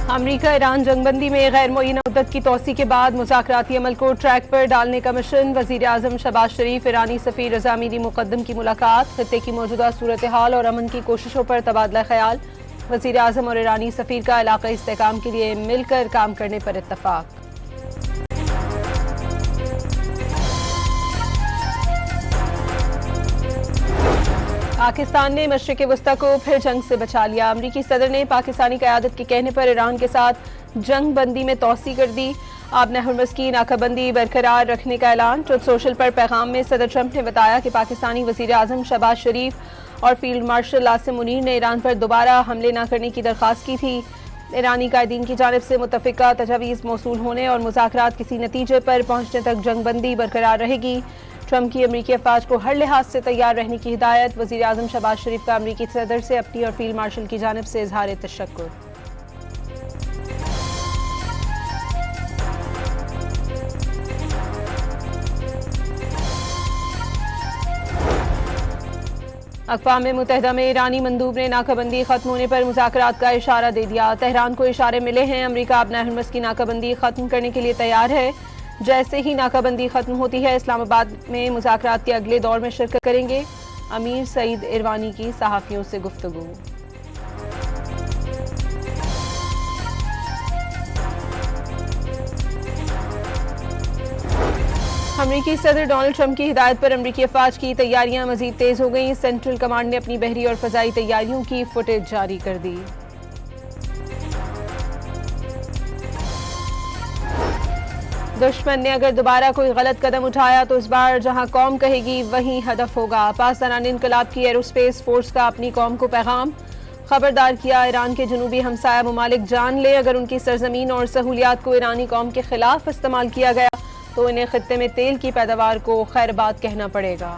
अमरीका Iran जंगबंदी में गैर मुअय्यना मुद्दत की तोसी के बाद मुज़ाकराती अमल को ट्रैक पर डालने का मिशन। वज़ीर आज़म शहबाज शरीफ ईरानी सफ़ीर रज़ा मीरी मुक़द्दम की मुलाकात। खित्ते की मौजूदा सूरत हाल और अमन की कोशिशों पर तबादला ख्याल। वज़ीर आज़म और ईरानी सफ़ीर का इलाक़ाई इस्तेहकाम के लिए मिलकर काम करने पर इत्तफ़ाक़। पाकिस्तान ने मशरिक़ वस्ता को फिर जंग से बचा लिया। अमरीकी सदर ने पाकिस्तानी क़यादत के कहने पर ईरान के साथ जंग बंदी में तोसी कर दी। आब हरमुज़ की नाकाबंदी बरकरार रखने का ऐलान। ट्रुथ सोशल पर पैगाम में सदर ट्रंप ने बताया कि पाकिस्तानी वज़ीर आज़म शहबाज शरीफ और फील्ड मार्शल आसिम मुनीर ने ईरान पर दोबारा हमले न करने की दरख्वास्त की थी। ईरानी कायदीन की जानिब से मुत्तफ़िका तजावीज़ मौसूल होने और मुज़ाकरात किसी नतीजे पर पहुंचने तक जंग बंदी बरकरार रहेगी। ट्रंप की अमरीकी अफवाज को हर लिहाज से तैयार रहने की हिदायत। वज़ीर आज़म शहबाज शरीफ का अमरीकी सदर से अपनी और फील्ड मार्शल की जानिब से इज़हार तशक्कुर। अक़वाम मुत्तहिदा में ईरानी मंदूब ने नाकाबंदी खत्म होने पर मुज़ाकरात का इशारा दे दिया। तेहरान को इशारे मिले हैं। अमरीका अब हरमुज़ की नाकाबंदी खत्म करने के लिए तैयार है। जैसे ही नाकाबंदी खत्म होती है इस्लामाबाद में मुज़ाकरात के अगले दौर में शिरकत करेंगे। अमीर सईद इरवानी की सहाफ़ियों से गुफ्तगू। अमरीकी सदर डोनाल्ड ट्रंप की हिदायत पर अमरीकी अफवाज की तैयारियां मजीद तेज हो गई। सेंट्रल कमांड ने अपनी बहरी और फ़ज़ाई तैयारियों की फुटेज जारी कर दी। दुश्मन ने अगर दोबारा कोई गलत कदम उठाया तो इस बार जहां कौम कहेगी वहीं हदफ होगा। पाकिस्तान इनकलाब की एरोस्पेस फोर्स का अपनी कौम को पैगाम। खबरदार किया ईरान के जनूबी हमसाया ममालिक जान ले अगर उनकी सरजमीन और सहूलियात को ईरानी कौम के खिलाफ इस्तेमाल किया गया तो इन्हें खित्ते में तेल की पैदावार को खैरबाद कहना पड़ेगा।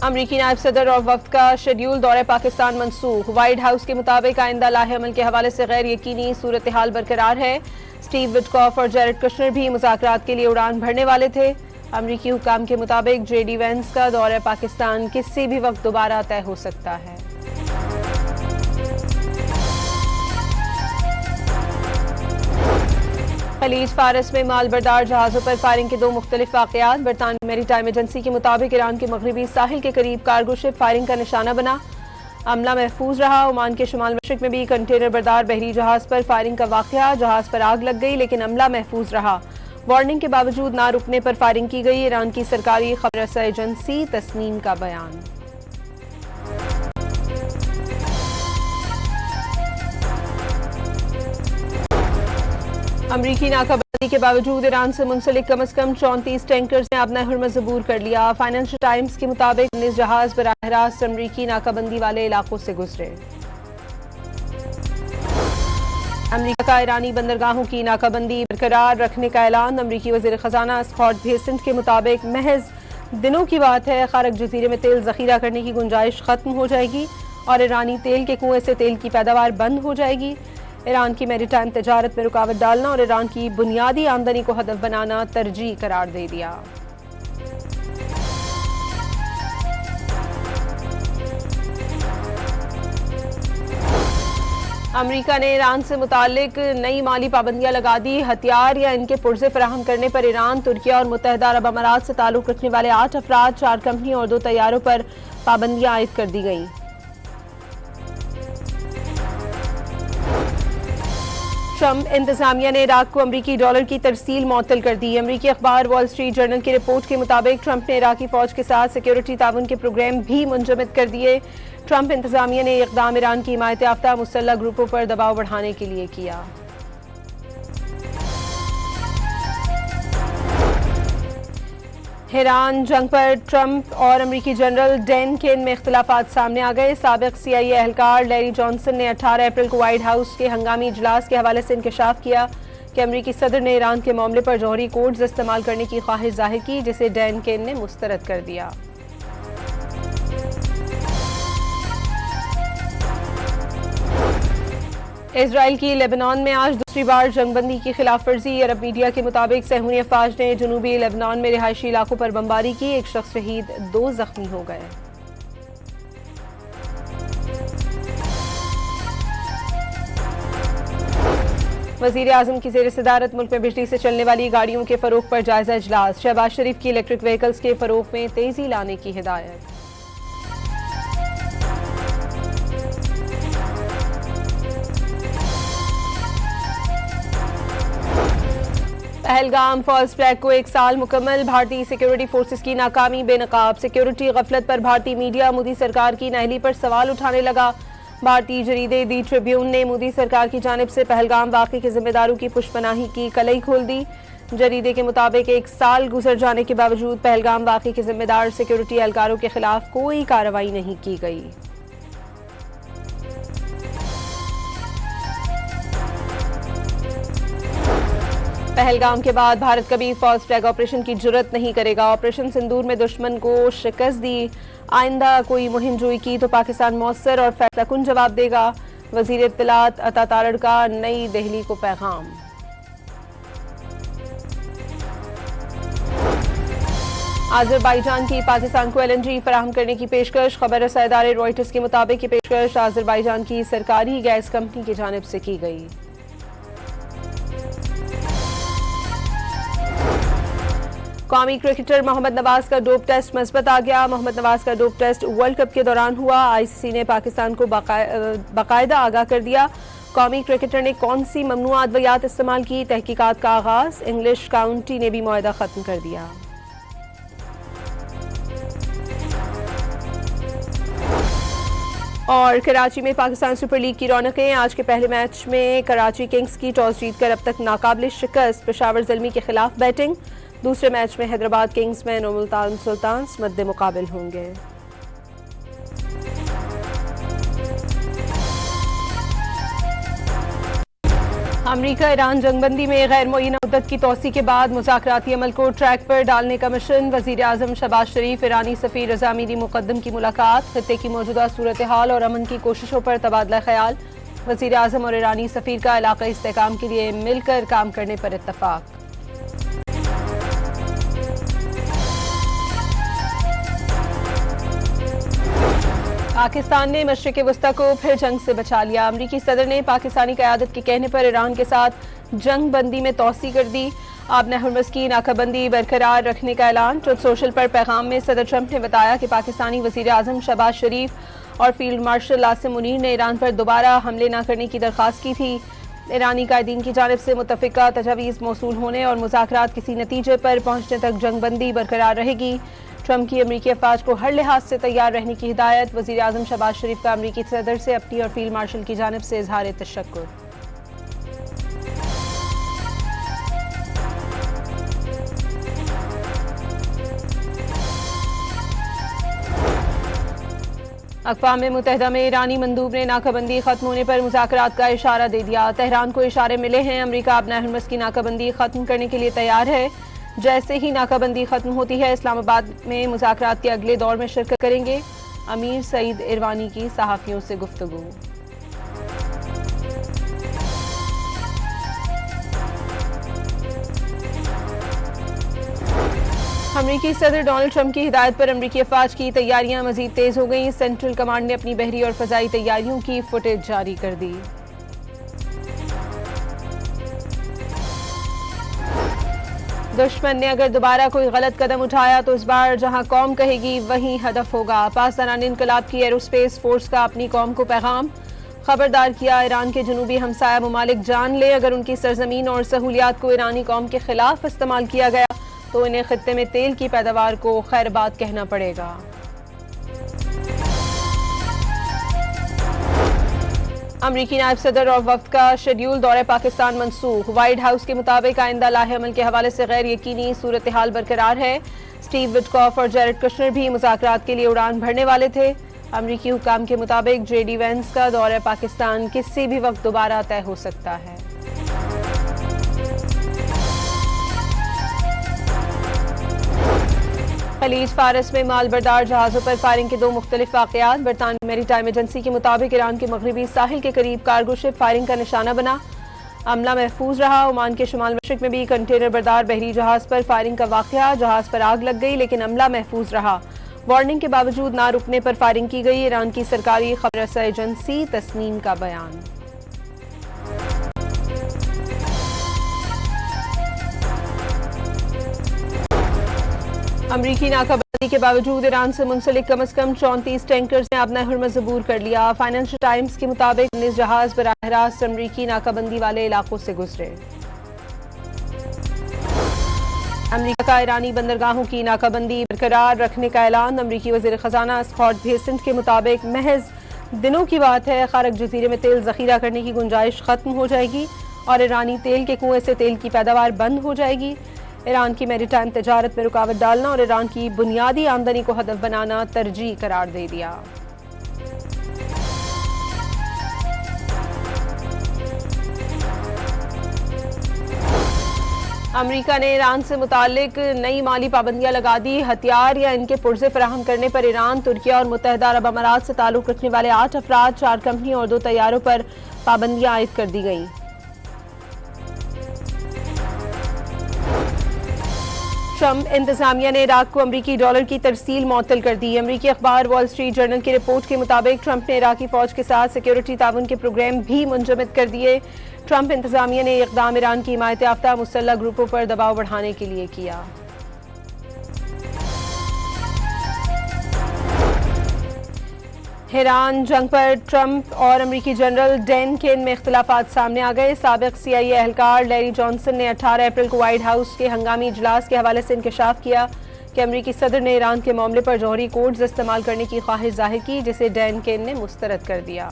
अमरीकी नायब सदर और वफ्द का शेड्यूल दौरे पाकिस्तान मनसूख। व्हाइट हाउस के मुताबिक आइंदा लाहे अमल के हवाले से गैर यकीनी सूरत हाल बरकरार है। स्टीव विटकॉफ और जेरेड कुशनर भी मुज़ाकरात के लिए उड़ान भरने वाले थे। अमरीकी हुकाम के मुताबिक JD वेंस का दौरा पाकिस्तान किसी भी वक्त दोबारा तय हो सकता है। खलीज फारस में मालबरदार जहाज़ों पर फायरिंग के दो मुख्तलिफ वाक़यात। बरतानवी मैरीटाइम एजेंसी के मुताबिक ईरान के मगरबी साहिल के करीब कार्गो शिप फायरिंग का निशाना बना। अमला महफूज रहा। ओमान के शुमाल मशरिक में भी कंटेनर बरदार बहरी जहाज़ पर फायरिंग का वाक़या। जहाज़ पर आग लग गई लेकिन अमला महफूज रहा। वार्निंग के बावजूद ना रुकने पर फायरिंग की गई। ईरान की सरकारी खबर रसा एजेंसी तस्नीम का बयान। अमरीकी नाकाबंदी के बावजूद ईरान से मुंसलिक कम अज कम 34 टैंकर्स ने अपना हरमुज़ अबूर कर लिया। फाइनेंशियल टाइम्स के मुताबिक 19 जहाज बराह रास्त अमरीकी नाकाबंदी वाले इलाकों से गुजरे। अमरीका का ईरानी बंदरगाहों की नाकाबंदी बरकरार रखने का ऐलान। अमरीकी वज़ीर ख़जाना स्कॉट बेसेंट के मुताबिक महज दिनों की बात है खारक जजीरे में तेल ज़ख़ीरा करने की गुंजाइश खत्म हो जाएगी और ईरानी तेल के कुएं से तेल की पैदावार बंद हो जाएगी। ईरान की मैरीटाइम तजारत में रुकावट डालना और ईरान की बुनियादी आमदनी को हदफ बनाना तरजीह करार दे दिया। अमरीका ने ईरान से मुतालिक नई माली पाबंदियां लगा दी। हथियार या इनके पुर्जे फराहम करने पर ईरान, तुर्किया और मुत्तहिदा अरब अमारात से ताल्लुक रखने वाले 8 अफराद, 4 कंपनियों और 2 तैयारों पर पाबंदियां आयद कर दी गई। ट्रंप इंतजामिया ने इराक को अमरीकी डॉलर की तरसील मुअत्तल कर दी। अमरीकी अखबार वॉल स्ट्रीट जर्नल की रिपोर्ट के मुताबिक ट्रंप ने इराकी फौज के साथ सिक्योरिटी ताउन के प्रोग्राम भी मुंजमद कर दिए। ट्रंप इंतजामिया ने इक़दाम ईरान की हिमायत याफ्ता मुसल्लह ग्रुपों पर दबाव बढ़ाने के लिए किया। ईरान जंग पर ट्रंप और अमरीकी जनरल डैन केन में इख्तिलाफात सामने आ गए। साबिक CIA एहलकार लैरी जॉनसन ने 18 अप्रैल को व्हाइट हाउस के हंगामी इजलास के हवाले से इंकशाफ किया कि अमरीकी सदर ने ईरान के मामले पर जौहरी कोड्स इस्तेमाल करने की ख्वाहिश जाहिर की, जिसे डैन केन ने मुस्तरद कर दिया। इजराइल की लेबनान में आज दूसरी बार जंगबंदी की खिलाफ वर्जी। अरब मीडिया के मुताबिक सहूनी अफवाज ने जनूबी लेबनान में रिहायशी इलाकों पर बमबारी की। 1 शख्स शहीद, 2 जख्मी हो गए। वजीर आजम की ज़ेर सदारत मुल्क में बिजली से चलने वाली गाड़ियों के फरोग पर जायजा इजलास। शहबाज शरीफ की इलेक्ट्रिक व्हीकल्स के फरोग में तेजी लाने की हिदायत। पहलगाम फॉल्स फ्लैग को 1 साल मुकम्मल। भारतीय सिक्योरिटी फोर्सेस की नाकामी बेनकाब। सिक्योरिटी गफलत पर भारतीय मीडिया मोदी सरकार की नाअहली पर सवाल उठाने लगा। भारतीय जरीदे दी ट्रिब्यून ने मोदी सरकार की जानिब से पहलगाम वाक़े के जिम्मेदारों की पुष्पनाही की कलई खोल दी। जरीदे के मुताबिक 1 साल गुजर जाने के बावजूद पहलगाम वाक़े के जिम्मेदार सिक्योरिटी एहलकारों के खिलाफ कोई कार्रवाई नहीं की गई। पहलगाम के बाद भारत कभी फॉल्स फ्लैग ऑपरेशन की जुर्रत नहीं करेगा। ऑपरेशन सिंदूर में दुश्मन को शिकस्त दी। आइंदा कोई मुहिम जोई की तो पाकिस्तान मौसर और फैसला कुन जवाब देगा। वजीर इत्तलात अता तारड़ का नई दिल्ली को पैगाम। आज़रबाईजान की पाकिस्तान को LNG फराहम करने की पेशकश। खबर रसा इदारे रॉयटर्स के मुताबिक ये पेशकश आज़रबाईजान की सरकारी गैस कंपनी की जानिब से की गई। कौमी क्रिकेटर मोहम्मद नवाज का डोप टेस्ट मुस्बत आ गया। मोहम्मद नवाज का डोप टेस्ट वर्ल्ड कप के दौरान हुआ। ICC ने पाकिस्तान को बाकायदा आगाह कर दिया। कौमी क्रिकेटर ने कौन सी ममनुआ अद्वियात इस्तेमाल की, तहकीकात का आगाज। इंग्लिश काउंटी ने भी मुआहदा खत्म कर दिया। और कराची में पाकिस्तान सुपर लीग की रौनकें। आज के पहले मैच में कराची किंग्स की टॉस जीतकर अब तक नाकाबिल शिकस्त पेशावर ज़ल्मी के खिलाफ बैटिंग। दूसरे मैच में हैदराबाद किंग्समैन और मुल्तान सुल्तान्स मद्दे मुकाबिल होंगे। अमरीका ईरान जंगबंदी में गैर मुअय्यना मुद्दत की तौसी के बाद मुज़ाकराती अमल को ट्रैक पर डालने का मिशन। वज़ीर आज़म शहबाज शरीफ ईरानी सफ़ीर रज़ा मीरी मुक़द्दम की मुलाकात। खित्ते की मौजूदा सूरत हाल और अमन की कोशिशों पर तबादला ख्याल। वज़ीर आज़म और ईरानी सफ़ीर का इलाक़ाई इस्तेहकाम के लिए मिलकर काम करने पर इत्तफ़ाक़। पाकिस्तान ने मशरिक़ वस्ता को फिर जंग से बचा लिया। अमरीकी सदर ने पाकिस्तानी क़यादत के कहने पर ईरान के साथ जंग बंदी में तोसी कर दी। आबना हुर्मुज़ की नाकाबंदी बरकरार रखने का ऐलान। ट्रुथ सोशल पर पैगाम में सदर ट्रंप ने बताया कि पाकिस्तानी वज़ीर आज़म शहबाज शरीफ और फील्ड मार्शल आसिम मुनीर ने ईरान पर दोबारा हमले न करने की दरख्वास्त की थी। ईरानी कायदीन की जानिब से मुत्तफ़िका तजावीज़ मौसूल होने और मुज़ाकरात किसी नतीजे पर पहुँचने तक जंग बंदी बरकरार रहेगी। ट्रंप की अमरीकी अफवाज को हर लिहाज से तैयार रहने की हिदायत। वज़ीर आज़म शहबाज शरीफ का अमरीकी सदर से अपनी और फील्ड मार्शल की जानिब से इज़हार तशक्कुर। अक़वाम मुत्तहिदा में ईरानी मंदूब ने नाकाबंदी खत्म होने पर मुज़ाकरात का इशारा दे दिया। तेहरान को इशारे मिले हैं। अमरीका आबना हुर्मुज़ की नाकाबंदी खत्म करने के लिए तैयार है। जैसे ही नाकाबंदी खत्म होती है इस्लामाबाद में मुज़ाकरात के अगले दौर में शिरकत करेंगे। अमीर सईद इरवानी की सहाफ़ियों से गुफ्तगू। अमरीकी सदर डोनाल्ड ट्रंप की हिदायत पर अमरीकी अफवाज की तैयारियां मजीद तेज हो गई। सेंट्रल कमांड ने अपनी बहरी और फ़ज़ाई तैयारियों की फुटेज जारी कर दी। दुश्मन ने अगर दोबारा कोई गलत कदम उठाया तो इस बार जहां कौम कहेगी वहीं हदफ होगा। पाकिस्तान इनकलाब की एरोस्पेस फोर्स का अपनी कौम को पैगाम। खबरदार किया ईरान के जनूबी हमसाया ममालिक जान ले, अगर उनकी सरजमीन और सहूलियात को ईरानी कौम के खिलाफ इस्तेमाल किया गया तो इन्हें खित्ते में तेल की पैदावार को खैरबाद कहना पड़ेगा। अमरीकी नायब सदर और वफ्द का शेड्यूल दौरे पाकिस्तान मनसूख। व्हाइट हाउस के मुताबिक आइंदा लाहे अमल के हवाले से गैर यकीनी सूरत हाल बरकरार है। स्टीव विटकॉफ और जेरेड कुशनर भी मुज़ाकरात के लिए उड़ान भरने वाले थे। अमरीकी हुकाम के मुताबिक JD वेंस का दौरा पाकिस्तान किसी भी वक्त दोबारा तय हो सकता है। खलीज फारस में मालबरदार जहाज़ों पर फायरिंग के 2 मुख्तलिफ वाक़यात। बरतानवी मेरीटाइम एजेंसी के मुताबिक ईरान के मगरबी साहिल के करीब कार्गो शिप फायरिंग का निशाना बना। अमला महफूज रहा। ओमान के शुमाल मशरिक में भी कंटेनर बरदार बहरी जहाज़ पर फायरिंग का वाक़या। जहाज़ पर आग लग गई लेकिन अमला महफूज रहा। वार्निंग के बावजूद ना रुकने पर फायरिंग की गई। ईरान की सरकारी खबर रसा एजेंसी तस्नीम का बयान। अमरीकी नाकाबंदी के बावजूद ईरान से मुंसलिक कम अज कम 34 टैंकर्स ने अपना हुर्मज़ अबूर कर लिया। फाइनेंशियल टाइम्स के मुताबिक 19 जहाज बराह रास्त अमरीकी नाकाबंदी वाले इलाकों से गुजरे। अमरीका का ईरानी बंदरगाहों की नाकाबंदी बरकरार रखने का ऐलान। अमरीकी वज़ीर ख़जाना स्कॉट बेसेंट के मुताबिक महज दिनों की बात है, खारक जजीरे में तेल जखीरा करने की गुंजाइश खत्म हो जाएगी और ईरानी तेल के कुएं से तेल की पैदावार बंद हो जाएगी। ईरान की मैरीटाइम तजारत में रुकावट डालना और ईरान की बुनियादी आमदनी को हदफ बनाना तरजीह करार दे दिया। अमरीका ने ईरान से मुतालिक नई माली पाबंदियां लगा दी। हथियार या इनके पुर्जे फराहम करने पर ईरान, तुर्किया और मुत्तहिदा अरब अमारात से ताल्लुक रखने वाले 8 अफराद, 4 कंपनियों और 2 तैयारों पर पाबंदियां आयद कर दी गई। ट्रंप इंतजामिया ने इराक को अमरीकी डॉलर की तरसील मुअत्तल कर दी। अमरीकी अखबार वॉल स्ट्रीट जर्नल की रिपोर्ट के मुताबिक ट्रंप ने इराकी फौज के साथ सिक्योरिटी ताउन के प्रोग्राम भी मुंजमद कर दिए। ट्रंप इंतजामिया ने इक़दाम ईरान की हिमायत याफ्ता मुसल्लह ग्रुपों पर दबाव बढ़ाने के लिए किया। ईरान जंग पर ट्रंप और अमरीकी जनरल डैन केन में इख्तिलाफात सामने आ गए। साबिक CIA एहलकार लैरी जॉनसन ने 18 अप्रैल को व्हाइट हाउस के हंगामी इजलास के हवाले से इंकशाफ किया कि अमरीकी सदर ने ईरान के मामले पर जौहरी कोड्स इस्तेमाल करने की ख्वाहिश जाहिर की, जिसे डैन केन ने मुस्तरद कर दिया।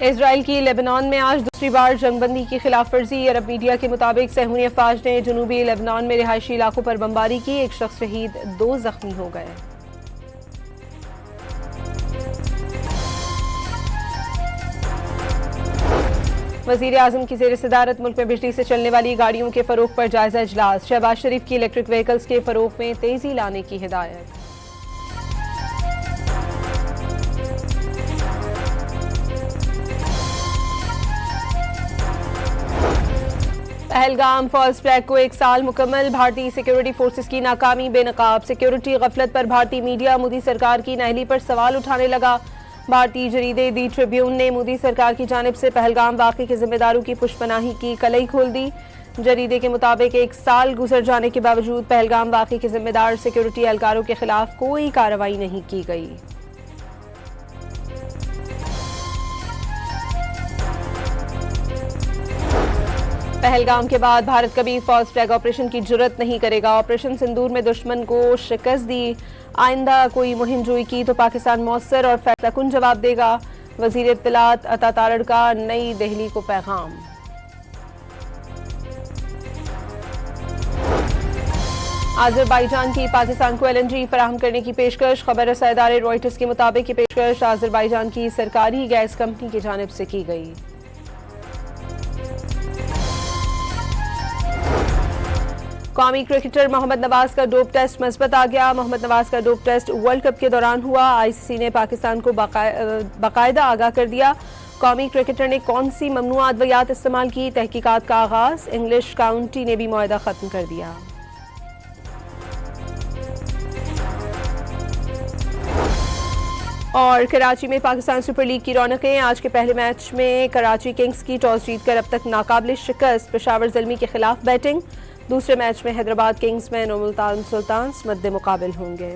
इजराइल की लेबनान में आज दूसरी बार जंगबंदी की खिलाफ वर्जी। अरब मीडिया के मुताबिक सहूनी अफवाज ने जनूबी लेबनान में रिहायशी इलाकों पर बमबारी की। 1 शख्स शहीद, 2 जख्मी हो गए। वजीर आजम की ज़ेर सदारत मुल्क में बिजली से चलने वाली गाड़ियों के फरोग पर जायजा इजलास। शहबाज शरीफ की इलेक्ट्रिक व्हीकल्स के फरोग में तेजी लाने की हिदायत। पहलगाम फॉल्स फ्लैग को 1 साल मुकम्मल। भारतीय सिक्योरिटी फोर्सेस की नाकामी बेनकाब। सिक्योरिटी गफलत पर भारतीय मीडिया मोदी सरकार की नाअहली पर सवाल उठाने लगा। भारतीय जरीदे दी ट्रिब्यून ने मोदी सरकार की जानिब से पहलगाम वाक़े के जिम्मेदारों की पुष्पनाही की कलई खोल दी। जरीदे के मुताबिक 1 साल गुजर जाने के बावजूद पहलगाम वाक़े के जिम्मेदार सिक्योरिटी एहलकारों के खिलाफ कोई कार्रवाई नहीं की गई। पहलगाम के बाद भारत कभी फॉल्स फ्लैग ऑपरेशन की जुर्रत नहीं करेगा। ऑपरेशन सिंदूर में दुश्मन को शिकस्त दी। आइंदा कोई मुहिम जोई की तो पाकिस्तान मौसर और फैसला कुन जवाब देगा। वजीर इत्तलात अता तारड़ का नई दिल्ली को पैगाम। आज़रबाईजान की पाकिस्तान को LNG फराहम करने की पेशकश। खबर रसा इदारे रॉयटर्स के मुताबिक ये पेशकश आज़रबाईजान की सरकारी गैस कंपनी की जानिब से की गई। कौमी क्रिकेटर मोहम्मद नवाज का डोप टेस्ट मस्बत आ गया। मोहम्मद नवाज का डोप टेस्ट वर्ल्ड कप के दौरान हुआ। ICC ने पाकिस्तान को बाकायदा आगाह कर दिया। कौमी क्रिकेटर ने कौन सी ममनुआ अद्वियात इस्तेमाल की, तहकीकात का आगाज। इंग्लिश काउंटी ने भी मुआहदा खत्म कर दिया। और कराची में पाकिस्तान सुपर लीग की रौनकें। आज के पहले मैच में कराची किंग्स की टॉस जीतकर अब तक नाकाबिल शिकस्त पेशावर ज़ल्मी के खिलाफ बैटिंग। दूसरे मैच में हैदराबाद किंग्स में मुल्तान सुल्तान्स मद्दे मुकाबिल होंगे।